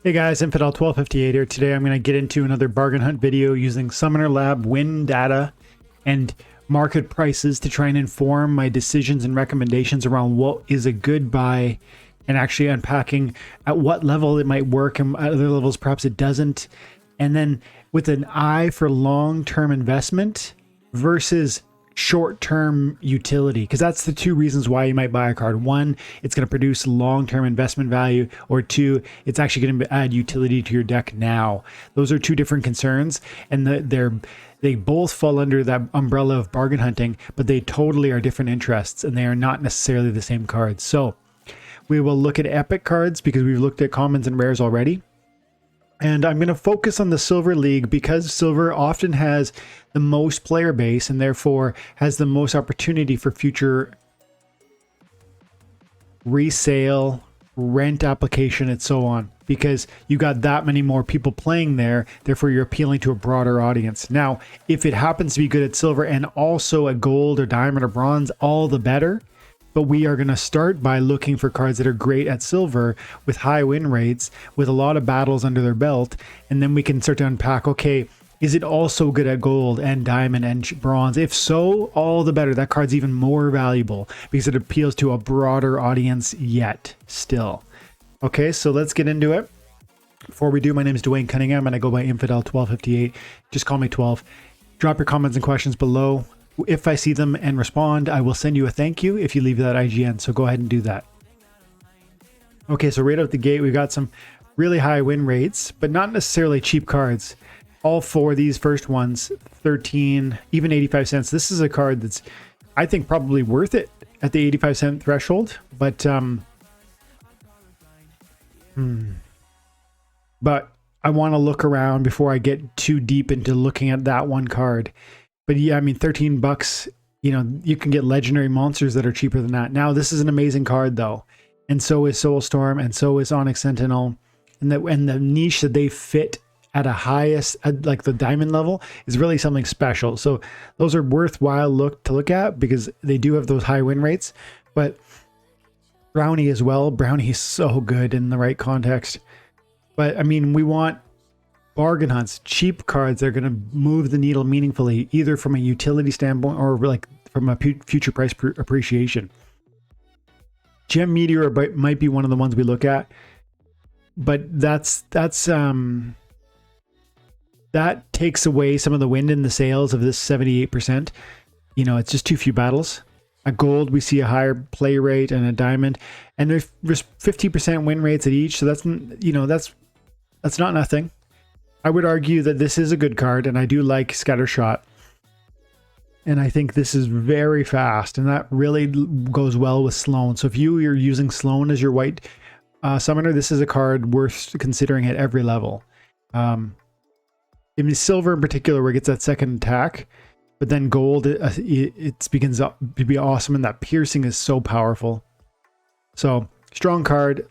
Hey guys, Infidel1258 here. Today I'm going to get into another bargain hunt video using Summoner Lab win data and market prices to try and inform my decisions and recommendations around what is a good buy, and actually unpacking at what level it might work and at other levels perhaps it doesn't. And then with an eye for long-term investment versus short-term utility, because that's the two reasons why you might buy a card. One, it's going to produce long-term investment value, or two, it's actually going to add utility to your deck now. Those are two different concerns, and they both fall under that umbrella of bargain hunting, but they totally are different interests, and they are not necessarily the same cards. So we will look at epic cards because we've looked at commons and rares already. And I'm going to focus on the Silver League because Silver often has the most player base and therefore has the most opportunity for future resale, rent application, and so on. Because you got that many more people playing there, therefore you're appealing to a broader audience. Now, if it happens to be good at Silver and also at Gold or Diamond or Bronze, all the better. But we are going to start by looking for cards that are great at Silver with high win rates, with a lot of battles under their belt. And then we can start to unpack, okay, is it also good at Gold and Diamond and Bronze? If so, all the better. That card's even more valuable because it appeals to a broader audience yet still. Okay, so let's get into it. Before we do, my name is Dwayne Cunningham and I go by Infidel1258. Just call me 12. Drop your comments and questions below. If I see them and respond, I will send you a thank you if you leave that IGN, so go ahead and do that. Okay, so right out the gate, we've got some really high win rates, but not necessarily cheap cards. All four of these first ones, 13, even 85 cents. This is a card that's, I think, probably worth it at the 85-cent threshold, but I want to look around before I get too deep into looking at that one card. But yeah, I mean, 13 bucks, you know, you can get legendary monsters that are cheaper than that. Now, this is an amazing card, though. And so is Soulstorm, and so is Onyx Sentinel. And the niche that they fit at a highest, at like the diamond level, is really something special. So those are worthwhile to look at because they do have those high win rates. But Brownie as well. Brownie is so good in the right context. But I mean, we want bargain hunts, cheap cards that are going to move the needle meaningfully, either from a utility standpoint or like from a future price appreciation. Gem Meteor might be one of the ones we look at, but that takes away some of the wind in the sails of this 78%. You know, it's just too few battles. At Gold, we see a higher play rate, and a Diamond, and there's 50% win rates at each. So that's, you know, that's not nothing. I would argue that this is a good card, and I do like Scattershot. And I think this is very fast, and that really goes well with Sloan. So if you're using Sloan as your white summoner, this is a card worth considering at every level. In Silver in particular, where it gets that second attack, but then Gold, it begins to be awesome, and that piercing is so powerful. So strong card.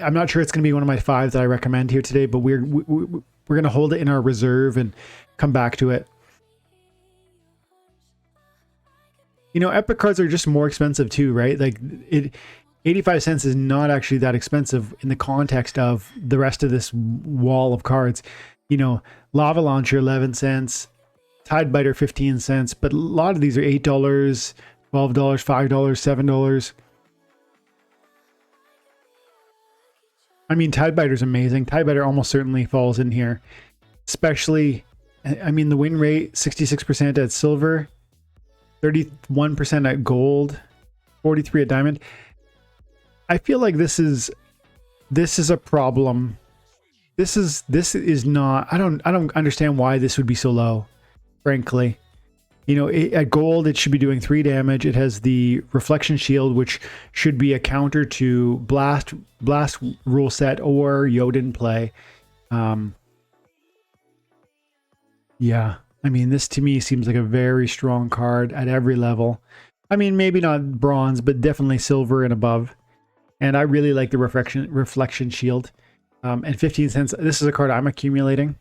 I'm not sure it's going to be one of my 5 that I recommend here today, but we're going to hold it in our reserve and come back to it. You know, epic cards are just more expensive too, right? Like 85 cents is not actually that expensive in the context of the rest of this wall of cards. You know, Lava Launcher 11 cents, Tidebiter 15 cents, but a lot of these are $8, $12, $5, $7. I mean, Tidebiter's amazing. Tidebiter almost certainly falls in here. Especially, I mean, the win rate, 66% at Silver, 31% at Gold, 43% at Diamond. I feel like this is a problem. This is not, I don't understand why this would be so low, frankly. You know, at Gold, it should be doing 3 damage. It has the Reflection Shield, which should be a counter to Blast rule set or Jotun play. Yeah, I mean, this to me seems like a very strong card at every level. I mean, maybe not Bronze, but definitely Silver and above. And I really like the Reflection Shield. And 15 cents, this is a card I'm accumulating.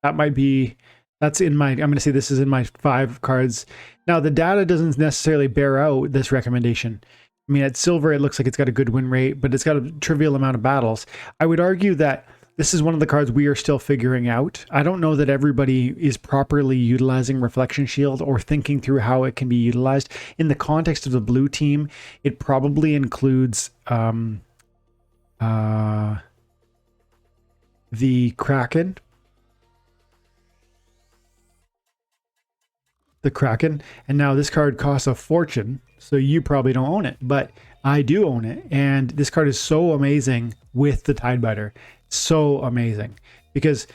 That might be... That's in my, I'm going to say this is in my 5 cards. Now, the data doesn't necessarily bear out this recommendation. I mean, at Silver, it looks like it's got a good win rate, but it's got a trivial amount of battles. I would argue that this is one of the cards we are still figuring out. I don't know that everybody is properly utilizing Reflection Shield or thinking through how it can be utilized. In the context of the blue team, it probably includes the Kraken. The Kraken. And now this card costs a fortune, so you probably don't own it, but I do own it. And this card is so amazing with the Tidebiter. So amazing. Because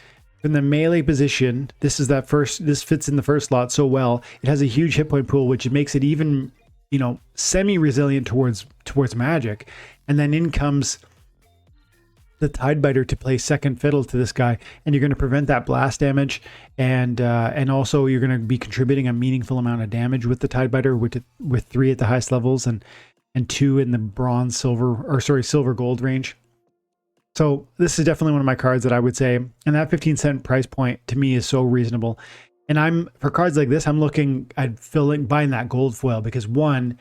in the melee position, this fits in the first slot so well. It has a huge hit point pool, which makes it even, you know, semi-resilient towards magic. And then in comes the Tidebiter to play second fiddle to this guy, and you're going to prevent that blast damage, and also you're going to be contributing a meaningful amount of damage with the Tidebiter with 3 at the highest levels and 2 in the bronze, silver gold range. So this is definitely one of my cards that I would say, and that 15-cent price point to me is so reasonable. And for cards like this, I'm looking at buying that gold foil because, one,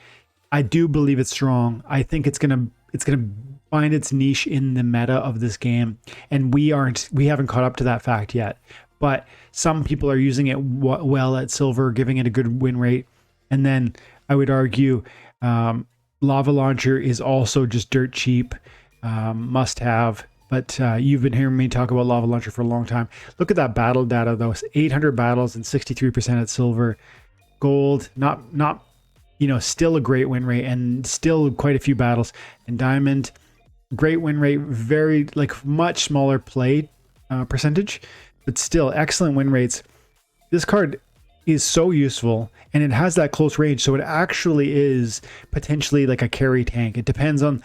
I do believe it's strong. I think it's gonna find its niche in the meta of this game, and we haven't caught up to that fact yet. But some people are using it well at silver, giving it a good win rate. And then I would argue Lava Launcher is also just dirt cheap, must have. But you've been hearing me talk about Lava Launcher for a long time. Look at that battle data though. 800 battles and 63% at silver. Gold, not you know, still a great win rate and still quite a few battles. And diamond, great win rate, very much smaller play percentage, but still excellent win rates. This card is so useful, and it has that close range, so it actually is potentially like a carry tank. It depends on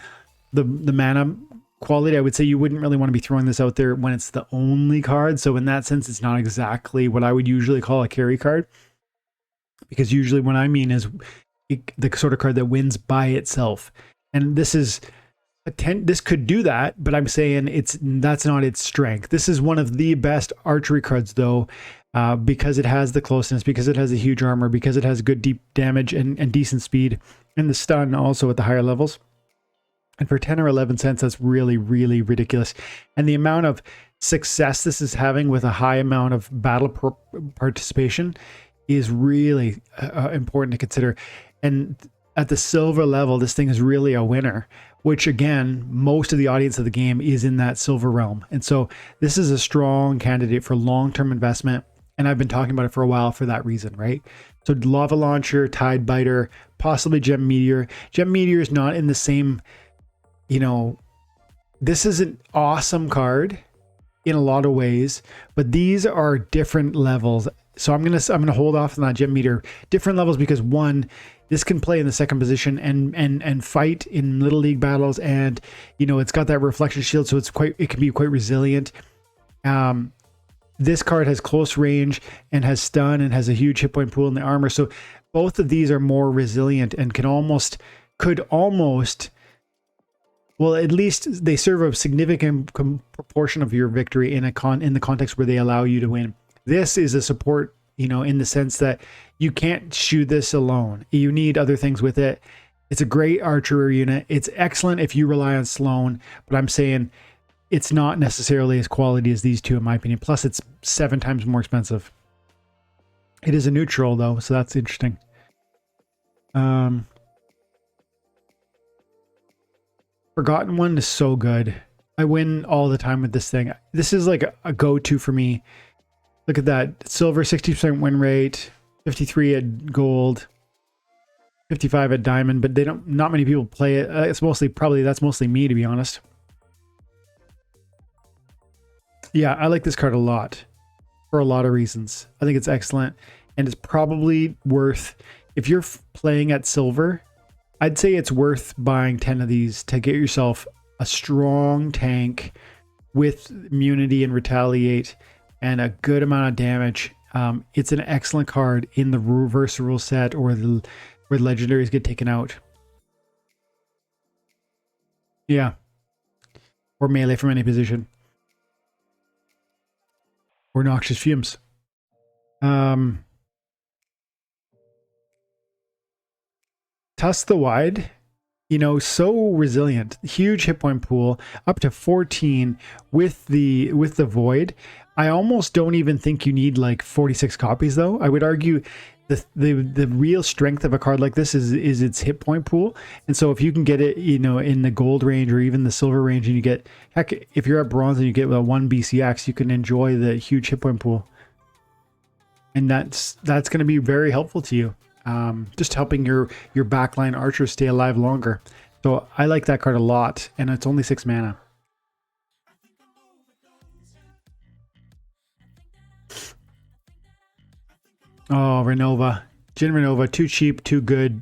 the mana quality. I would say you wouldn't really want to be throwing this out there when it's the only card, so in that sense it's not exactly what I would usually call a carry card, because usually what I mean is the sort of card that wins by itself. And this could do that, but I'm saying that's not its strength. This is one of the best archery cards though, because it has the closeness, because it has a huge armor, because it has good deep damage and decent speed, and the stun also at the higher levels. And for 10 or 11 cents, that's really, really ridiculous. And the amount of success this is having with a high amount of battle participation is really important to consider. And at the silver level, this thing is really a winner, which again, most of the audience of the game is in that silver realm. And so this is a strong candidate for long-term investment. And I've been talking about it for a while for that reason, right? So Lava Launcher, Tidebiter, possibly Gem Meteor. Gem Meteor is not in the same, you know, this is an awesome card in a lot of ways, but these are different levels. So I'm gonna hold off on that Gem Meteor. Different levels because, one, this can play in the second position and fight in little league battles, and you know it's got that reflection shield, so it can be quite resilient. This card has close range and has stun and has a huge hit point pool in the armor, so both of these are more resilient and could almost, well, at least they serve a significant proportion of your victory in the context where they allow you to win. This is a support, you know, in the sense that you can't shoot this alone. You need other things with it. It's a great archery unit. It's excellent if you rely on Sloan, but I'm saying it's not necessarily as quality as these two, in my opinion. Plus, it's 7 times more expensive. It is a neutral, though, so that's interesting. Forgotten One is so good. I win all the time with this thing. This is like a go-to for me. Look at that. Silver, 60% win rate, 53 at gold, 55 at diamond, but not many people play it. That's mostly me, to be honest. Yeah, I like this card a lot for a lot of reasons. I think it's excellent, and it's probably worth, if you're playing at silver, I'd say it's worth buying 10 of these to get yourself a strong tank with immunity and retaliate and a good amount of damage. It's an excellent card in the reverse rule set or where legendaries get taken out. Yeah. Or melee from any position. Or Noxious Fumes. Tusk the Wide you know, so resilient. Huge hit point pool, up to 14 with the void. I almost don't even think you need like 46 copies though. I would argue the real strength of a card like this is its hit point pool. And so if you can get it, you know, in the gold range or even the silver range, and you get, heck, if you're at bronze and you get a 1 BCX, you can enjoy the huge hit point pool. And that's going to be very helpful to you. Just helping your backline archers stay alive longer. So I like that card a lot, and it's only 6 mana. Oh, Renova. Jin Renova, too cheap, too good,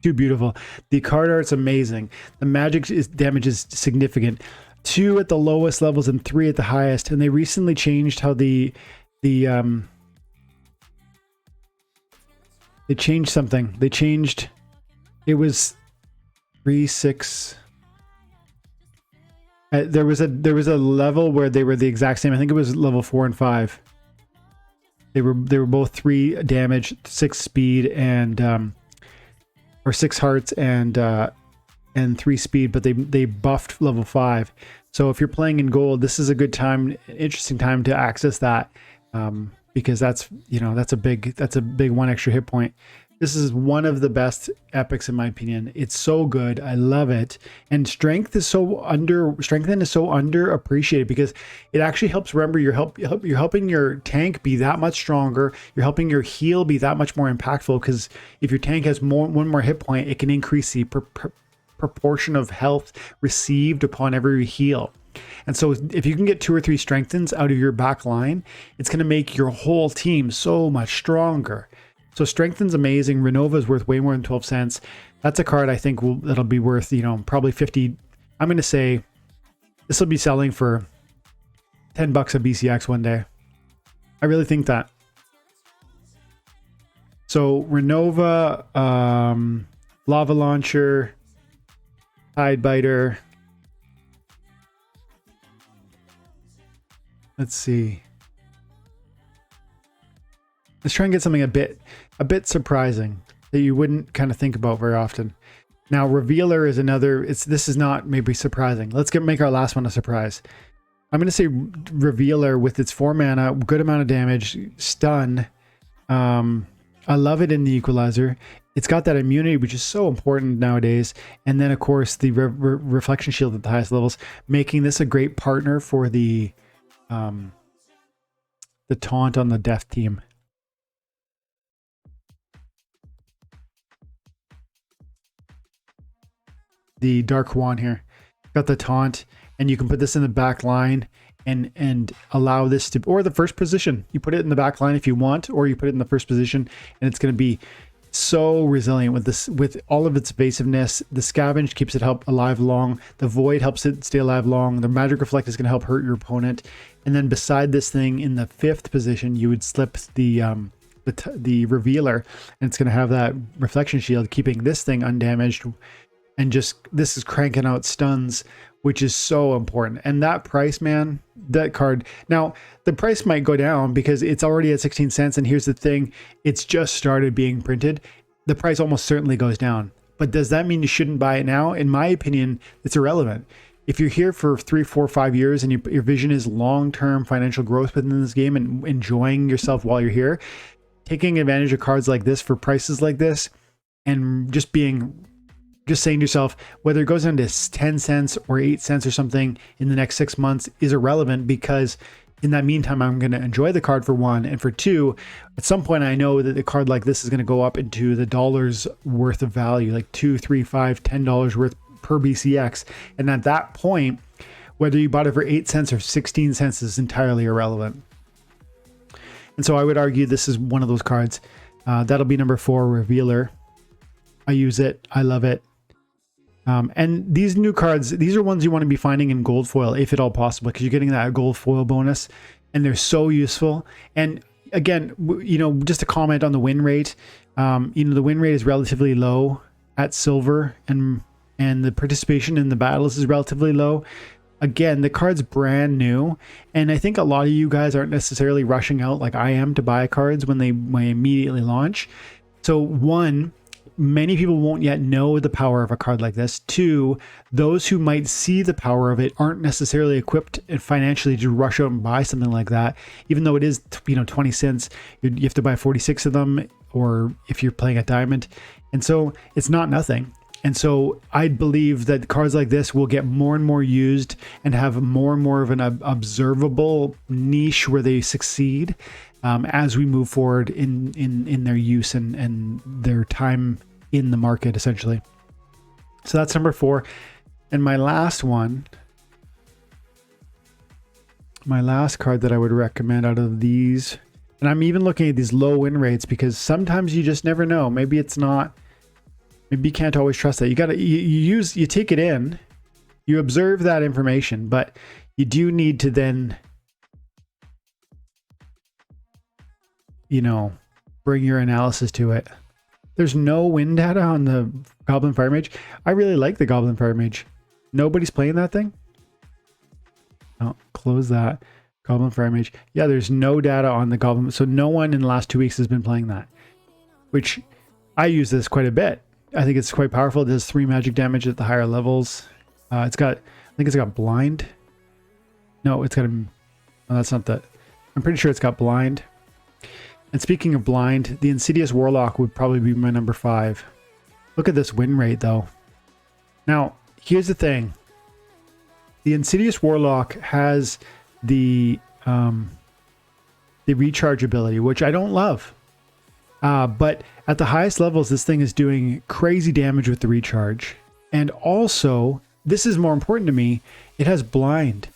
too beautiful. The card art's amazing. The magic damage is significant. 2 at the lowest levels and 3 at the highest. And they recently changed how they changed something. They changed, it was 3, 6. There was a level where they were the exact same. I think it was level 4 and 5. They were both 3 damage, 6 speed, and or 6 hearts and 3 speed, but they buffed level 5. So if you're playing in gold, this is a good time, interesting time to access that. Because that's, you know, that's a big 1 extra hit point. This is one of the best epics in my opinion. It's so good. I love it. And strengthened is so underappreciated because it actually helps. Remember, you're helping your tank be that much stronger. You're helping your heal be that much more impactful, because if your tank has one more hit point, it can increase the proportion of health received upon every heal. And so if you can get 2 or 3 strengthens out of your back line, it's going to make your whole team so much stronger. So strengthen's amazing. Renova is worth way more than 12 cents. That's a card I think that'll be worth, you know, probably 50. I'm going to say this will be selling for $10 a BCX one day. I really think that. So Renova, Lava Launcher, Tide Biter. Let's see. Let's try and get something a bit surprising that you wouldn't kind of think about very often. Now, Revealer is another. This is not maybe surprising. Let's make our last one a surprise. I'm going to say Revealer with its 4 mana, good amount of damage, stun. I love it in the Equalizer. It's got that immunity, which is so important nowadays. And then, of course, the reflection shield at the highest levels, making this a great partner for the taunt on the death team. The Dark Wand here. Got the taunt, and you can put this in the back line and allow this to, or the first position. You put it in the back line if you want, or you put it in the first position, and it's going to be so resilient with this, with all of its evasiveness. The Scavenge keeps it alive long. The Void helps it stay alive long. The Magic Reflect is going to help hurt your opponent. And then beside this thing in the 5th position, you would slip the Revealer, and it's going to have that reflection shield, keeping this thing undamaged. And just, this is cranking out stuns, which is so important. And that price, man, that card. Now, the price might go down because it's already at 16 cents. And here's the thing, it's just started being printed. The price almost certainly goes down. But does that mean you shouldn't buy it now? In my opinion, it's irrelevant. If you're here for 3, 4, 5 years and your vision is long-term financial growth within this game and enjoying yourself while you're here, taking advantage of cards like this for prices like this, and just saying to yourself, whether it goes down to 10 cents or 8 cents or something in the next 6 months is irrelevant, because in that meantime, I'm going to enjoy the card for 1. And for 2, at some point, I know that a card like this is going to go up into the dollars worth of value, like $2, $3, $5, $10 worth per BCX. And at that point, whether you bought it for 8 cents or 16 cents is entirely irrelevant. And so I would argue this is one of those cards. That'll be number 4, Revealer. I use it. I love it. And these new cards, these are ones you want to be finding in gold foil, if at all possible, because you're getting that gold foil bonus, and they're so useful. And again, you know, just a comment on the win rate. You know, the win rate is relatively low at silver, and the participation in the battles is relatively low. Again, the card's brand new, and I think a lot of you guys aren't necessarily rushing out like I am to buy cards when they immediately launch. So one, many people won't yet know the power of a card like this. Two, those who might see the power of it aren't necessarily equipped financially to rush out and buy something like that. Even though it is, 20 cents, you have to buy 46 of them, or if you're playing a diamond. And so it's not nothing. And so I believe that cards like this will get more and more used and have more and more of an observable niche where they succeed as we move forward in their use and their time in the market, essentially. So that's number 4. And my last one, my last card that I would recommend out of these, and I'm even looking at these low win rates because sometimes you just never know. Maybe it's not. Maybe you can't always trust that. You take it in, you observe that information, but you do need to then, bring your analysis to it. There's no win data on the Goblin Fire Mage. I really like the Goblin Fire Mage. Nobody's playing that thing. Oh, close that. Goblin Fire Mage. Yeah, there's no data on the Goblin. So no one in the last 2 weeks has been playing that, which I use this quite a bit. I think it's quite powerful. It does 3 magic damage at the higher levels. I think it's got blind. No, it's got no, that's not that. I'm pretty sure it's got blind. And speaking of blind, the Insidious Warlock would probably be my number 5. Look at this win rate though. Now, here's the thing. The Insidious Warlock has the recharge ability, which I don't love. But at the highest levels, this thing is doing crazy damage with the recharge. And also, this is more important to me, it has blind.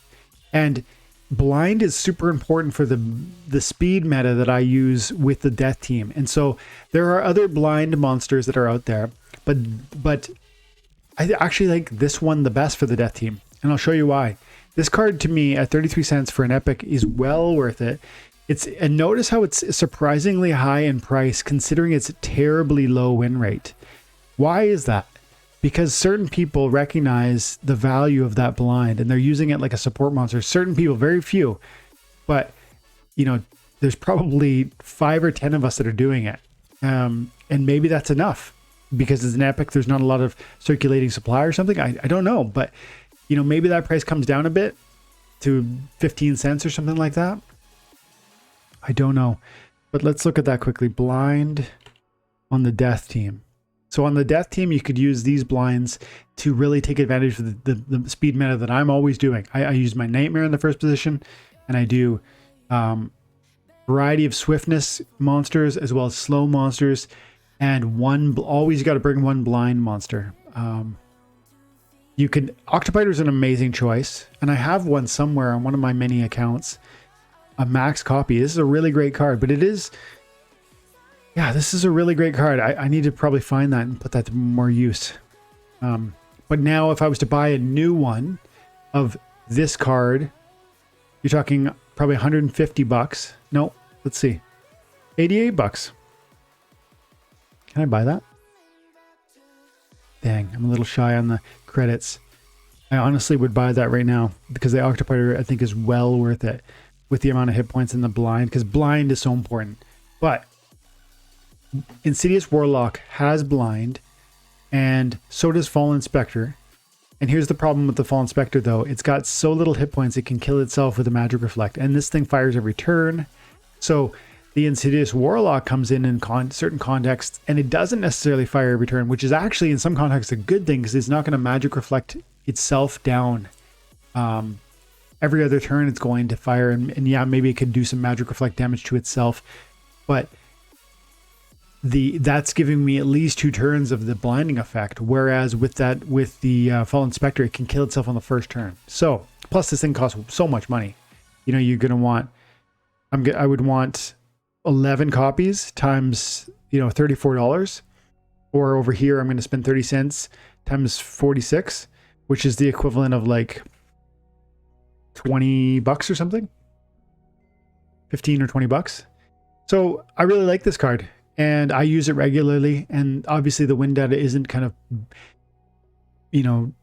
And blind is super important for the speed meta that I use with the death team. And so there are other blind monsters that are out there, but I actually like this one the best for the death team. And I'll show you why. This card to me at 33 cents for an epic is well worth it. And notice how it's surprisingly high in price considering its terribly low win rate. Why is that? Because certain people recognize the value of that blind and they're using it like a support monster. Certain people, very few, but there's probably 5 or 10 of us that are doing it. And maybe that's enough because it's an epic. There's not a lot of circulating supply or something. I don't know, but maybe that price comes down a bit to 15 cents or something like that. I don't know, but let's look at that quickly. Blind on the death team. So on the death team, you could use these blinds to really take advantage of the speed meta that I'm always doing. I use my Nightmare in the first position, and I do variety of swiftness monsters as well as slow monsters, and always got to bring one blind monster. Octopiter is an amazing choice, and I have one somewhere on one of my many accounts. A max copy. This is a really great card, but this is a really great card. I need to probably find that and put that to more use. But now if I was to buy a new one of this card, you're talking probably 150 bucks. No, let's see. 88 bucks. Can I buy that? Dang, I'm a little shy on the credits. I honestly would buy that right now because the Octopiter I think is well worth it. With the amount of hit points in the blind, because blind is so important. But Insidious Warlock has blind, and so does Fallen Spectre. And here's the problem with the Fallen Spectre, though. It's got so little hit points, it can kill itself with a Magic Reflect. And this thing fires every turn. So the Insidious Warlock comes in certain contexts, and it doesn't necessarily fire every turn, which is actually, in some contexts, a good thing, because it's not going to Magic Reflect itself down. Every other turn it's going to fire, and yeah, maybe it could do some Magic Reflect damage to itself, but that's giving me at least 2 turns of the blinding effect, whereas with the Fallen Spectre, it can kill itself on the first turn. So plus this thing costs so much money. You're gonna want, I would want 11 copies times $34, or over here I'm going to spend 30 cents times 46, which is the equivalent of like 20 bucks or something, 15 or 20 bucks. So I really like this card and I use it regularly. And obviously the win data isn't kind of,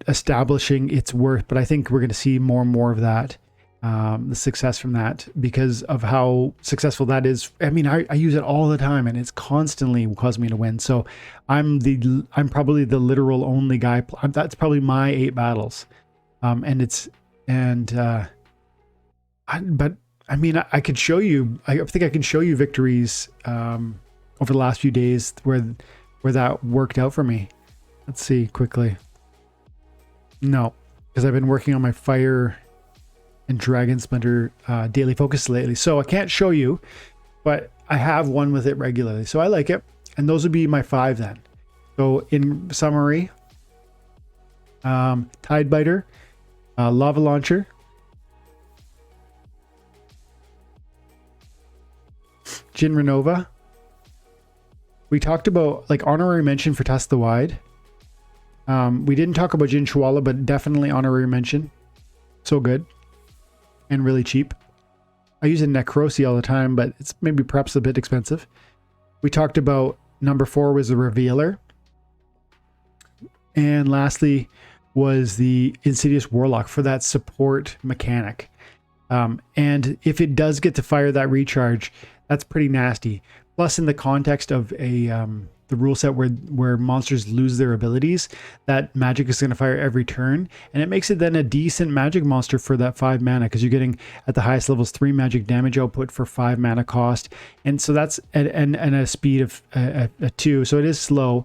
establishing its worth, but I think we're going to see more and more of that. the success from that because of how successful that is. I mean, I use it all the time and it's constantly caused me to win. So I'm probably the literal only guy. That's probably my 8 battles. But I mean, I could show you, I think I can show you victories, over the last few days where that worked out for me. Let's see quickly. No, because I've been working on my fire and dragon splinter daily focus lately, so I can't show you, but I have one with it regularly, so I like it. And those would be my 5 then. So in summary, Tidebiter, lava launcher, Jin Renova. We talked about like honorary mention for Test the Wide. We didn't talk about Jin Chihuahua, but definitely honorary mention. So good. And really cheap. I use a Necrosi all the time, but it's maybe perhaps a bit expensive. We talked about number 4 was the Revealer. And lastly was the Insidious Warlock for that support mechanic. And if it does get to fire that recharge, that's pretty nasty. Plus, in the context of the rule set where monsters lose their abilities, that magic is going to fire every turn, and it makes it then a decent magic monster for that 5 mana, because you're getting at the highest levels 3 magic damage output for 5 mana cost, and so that's and a speed of a 2, so it is slow,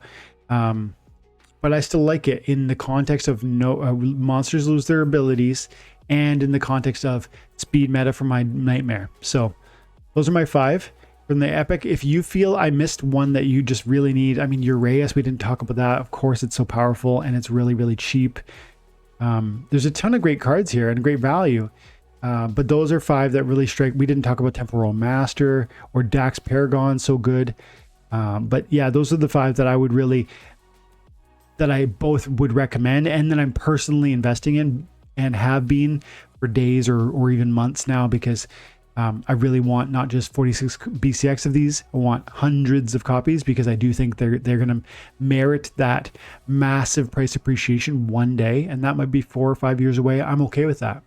but I still like it in the context of monsters lose their abilities, and in the context of speed meta for my nightmare. So those are my 5 from the Epic. If you feel I missed one that you just really need, I mean, Uraeus, we didn't talk about that. Of course, it's so powerful and it's really, really cheap. There's a ton of great cards here and great value. But those are 5 that really strike. We didn't talk about Temporal Master or Dax Paragon, so good. But yeah, those are the 5 that I would really, that I both would recommend and that I'm personally investing in and have been for days or even months now, because I really want not just 46 BCX of these. I want hundreds of copies, because I do think they're going to merit that massive price appreciation one day, and that might be 4 or 5 years away. I'm okay with that.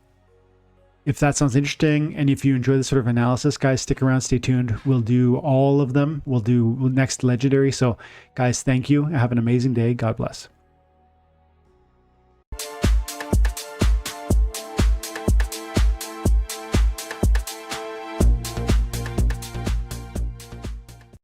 If that sounds interesting, and if you enjoy this sort of analysis, guys, stick around, stay tuned. We'll do all of them. We'll do next legendary. So guys, thank you. Have an amazing day. God bless.